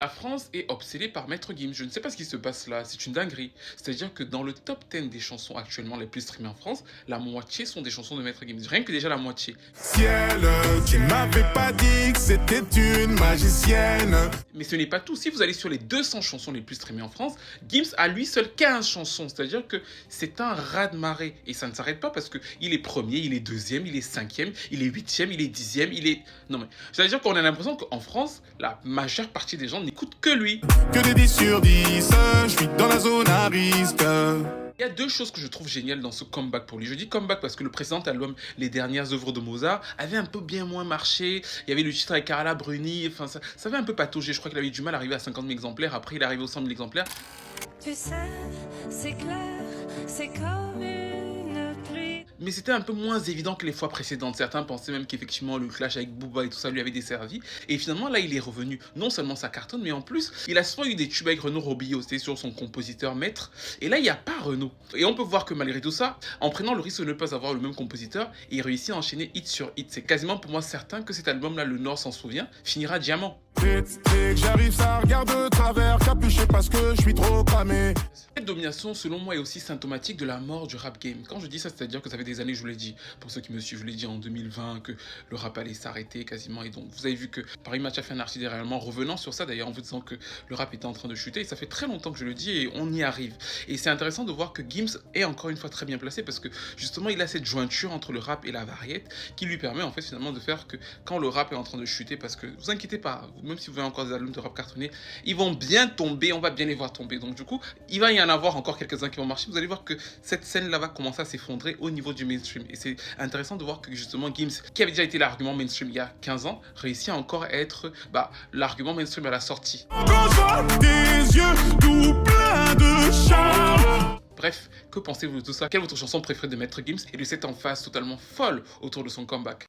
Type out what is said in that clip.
La France est obsédée par Maître Gims. Je ne sais pas ce qui se passe là, c'est une dinguerie. C'est-à-dire que dans le top 10 des chansons actuellement les plus streamées en France, la moitié sont des chansons de Maître Gims. Rien que déjà la moitié. Ciel, tu m'avais pas dit que c'était une magicienne. Mais ce n'est pas tout. Si vous allez sur les 200 chansons les plus streamées en France, Gims a lui seul 15 chansons. C'est-à-dire que c'est un raz-de-marée. Et ça ne s'arrête pas parce qu'il est premier, il est deuxième, il est cinquième, il est huitième, il est dixième, il est... Non mais, c'est-à-dire qu'on a l'impression qu'en France, la majeure partie des gens n'écoutent que lui. Que des 10 sur 10, je suis dans la zone à risque. Il y a deux choses que je trouve géniales dans ce comeback pour lui. Je dis comeback parce que le précédent album, les dernières œuvres de Mozart, avait un peu bien moins marché. Il y avait le titre avec Carla Bruni, enfin ça avait un peu pataugé. Je crois qu'il avait du mal à arriver à 50 000 exemplaires. Après, il est arrivé aux 100 000 exemplaires. Tu sais, c'est clair, c'est comme une pluie. Mais c'était un peu moins évident que les fois précédentes. Certains pensaient même qu'effectivement le clash avec Booba et tout ça lui avait desservi. Et finalement là il est revenu. Non seulement ça cartonne, mais en plus il a souvent eu des tubes avec Renaud Robillo, c'était sur son compositeur maître. Et là il n'y a pas Renaud. Et on peut voir que malgré tout ça, en prenant le risque de ne pas avoir le même compositeur, il réussit à enchaîner hit sur hit. C'est quasiment pour moi certain que cet album là, Le Nord s'en souvient, finira diamant. J'arrive, ça regarde de travers, capuché parce que je suis trop cramé. Cette domination, selon moi, est aussi symptomatique de la mort du rap game. Quand je dis ça, c'est-à-dire que ça fait des années, je vous l'ai dit, pour ceux qui me suivent, je l'ai dit en 2020, que le rap allait s'arrêter quasiment. Et donc, vous avez vu que Paris Match a fait un article réellement revenant sur ça, d'ailleurs, en vous disant que le rap était en train de chuter. Et ça fait très longtemps que je le dis et on y arrive. Et c'est intéressant de voir que Gims est encore une fois très bien placé parce que justement, il a cette jointure entre le rap et la variété qui lui permet en fait finalement de faire que quand le rap est en train de chuter, parce que vous inquiétez pas, même si vous voyez encore des albums de rap cartonné, ils vont bien tomber, on va bien les voir tomber. Donc du coup, il va y en avoir encore quelques-uns qui vont marcher. Vous allez voir que cette scène-là va commencer à s'effondrer au niveau du mainstream. Et c'est intéressant de voir que justement Gims, qui avait déjà été l'argument mainstream il y a 15 ans, réussit à encore être l'argument mainstream à la sortie. Quand je vois tes yeux tout plein de charme. Bref, que pensez-vous de tout ça? Quelle est votre chanson préférée de Maître Gims et de cette emphase totalement folle autour de son comeback?